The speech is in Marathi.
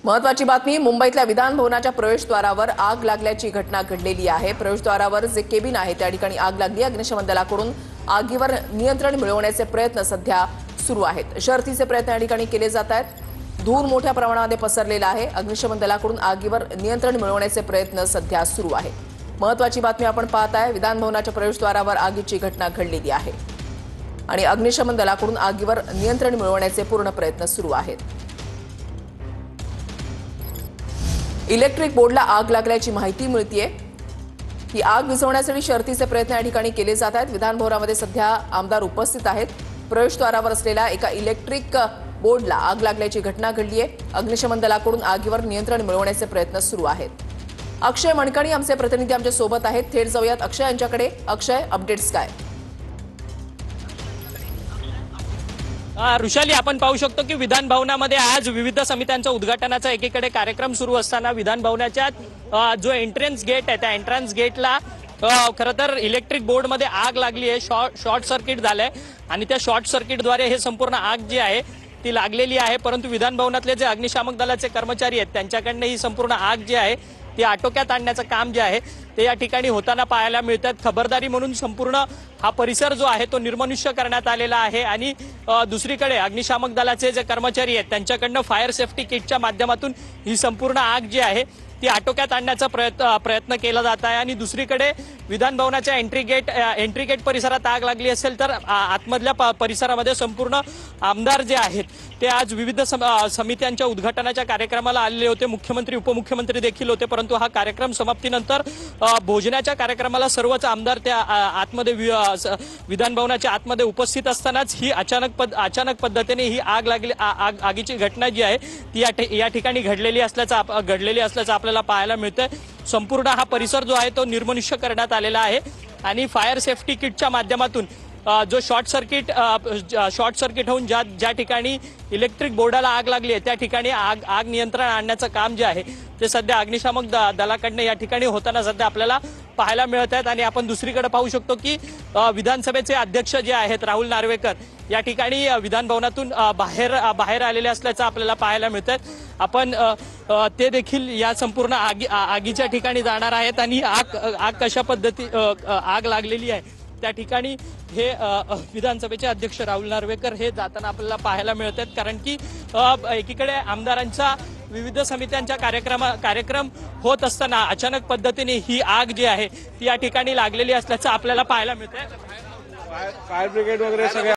महत्वाची बातमी, मुंबईतल्या विधान भवनाच्या प्रवेशद्वारावर आग लागल्याची घटना घडलेली आहे। प्रवेशद्वारावर जे केबिन आहे त्या ठिकाणी आग लागली। अग्निशमन दलाकडून आगीवर नियंत्रण मिळवण्याचे प्रयत्न सध्या सुरू आहेत। शर्थीचे प्रयत्न या ठिकाणी केले जात आहेत। धूर मोठ्या प्रमाणामध्ये पसरलेला आहे। अग्निशमन दलाकडून आगीवर नियंत्रण मिळवण्याचे प्रयत्न सध्या सुरू आहेत। महत्वाची बातमी आपण पाहताय, विधान भवनाच्या प्रवेशद्वारावर आगीची घटना घडलेली आहे आणि अग्निशमन दलाकडून आगीवर नियंत्रण मिळवण्याचे पूर्ण प्रयत्न सुरू आहेत। इलेक्ट्रिक बोर्डला आग लागल्याची माहिती मिळतेय। ही आग विझवण्यासाठी शर्थीचे प्रयत्न या ठिकाणी केले जात आहेत। विधान भवनामध्ये सध्या आमदार उपस्थित आहेत। प्रवेशद्वारावर असलेल्या एका इलेक्ट्रिक बोर्डला आग लागल्याची घटना घडली आहे। अग्निशमन दलाकडून आगीवर नियंत्रण मिळवण्याचे प्रयत्न सुरू आहेत। अक्षय मणकणी आमचे प्रतिनिधी आमच्या सोबत आहेत। थेट जाऊयात अक्षय यांच्याकडे। अक्षय, अपडेट्स काय? ऋषाली, आपण पाहू शकतो की विधान भवनामध्ये आज विविध समित्यांचा उद्घाटनाचा एकीकडे कार्यक्रम सुरू असताना विधान भवनाच्या जो एंट्रन्स गेट आहे त्या एंट्रन्स गेटला खरं तर इलेक्ट्रिक बोर्डमध्ये आग लागली आहे। शॉर्ट सर्किट झालंय आणि त्या शॉर्ट सर्किटद्वारे हे संपूर्ण आग जी आहे ती लागलेली आहे। परंतु विधान भवनातले जे अग्निशामक दलाचे कर्मचारी आहेत त्यांच्याकडनं ही संपूर्ण आग जी आहे ती आटोक्यात आणण्याचं काम जे आहे ते या ठिकाणी होताना पाहायला मिळतात। खबरदारी म्हणून संपूर्ण हा परिसर जो आहे तो निर्मनुष्य करण्यात आलेला आहे आणि दुसरीकडे अग्निशामक दलाचे जे कर्मचारी आहेत त्यांच्याकडनं फायर सेफ्टी किटच्या माध्यमातून ही संपूर्ण आग जी आहे ती आटोक्यात आणण्याचा प्रयत्न केला जात आहे। आणि दुसरीकडे विधान भवनाच्या एंट्री गेट परिसरात आग लागली असेल तर आतमधल्या परिसरामध्ये संपूर्ण आमदार जे आहेत ते आज विविध समित्यांच्या उद्घाटनाच्या कार्यक्रमाला आलेले होते। मुख्यमंत्री उपमुख्यमंत्री देखील होते। परंतु हा कार्यक्रम समाप्तीनंतर भोजनाच्या कार्यक्रमाला सर्वच आमदार त्या आतमध्ये विधान भवनाच्या आतमध्ये उपस्थित असतानाच ही अचानक पद्धतीने ही आगीची घटना जी आहे ती या ठिकाणी घडलेली असल्याचं आपल्याला पाहायला मिळतंय। संपूर्ण हा परिसर जो आहे तो निर्मनुष्य करण्यात आलेला आहे आणि फायर सेफ्टी किटच्या माध्यमातून जो शॉर्ट सर्किट होऊन ज्या ठिकाणी इलेक्ट्रिक बोर्डाला आग लागली आहे त्या ठिकाणी आग नियंत्रण आणण्याचं काम जे आहे ते सध्या अग्निशामक दलाकडनं या ठिकाणी होताना सध्या आपल्याला पाहायला मिळत आहेत। आणि आपण दुसरीकडे पाहू शकतो की विधानसभेचे अध्यक्ष जे आहेत राहुल नार्वेकर या ठिकाणी विधान भवनातून बाहेर आलेले असल्याचं आपल्याला पाहायला मिळत आहे। आपण ते देखील या संपूर्ण आगीच्या ठिकाणी जाणार आहेत आणि आग कशा पद्धती आग लागलेली आहे त्या ठिकाणी हे विधानसभेचे अध्यक्ष राहुल नार्वेकर हे जाताना आपल्याला पाहायला मिळत आहेत। कारण की एकीकडे आमदारांचा विविध समित्यांच्या कार्यक्रम होत असताना अचानक पद्धतीने ही आग जी आहे ती या ठिकाणी लागलेली असल्याचं आपल्याला पाहायला मिळतंय। फायर ब्रिगेड वगैरे सगळे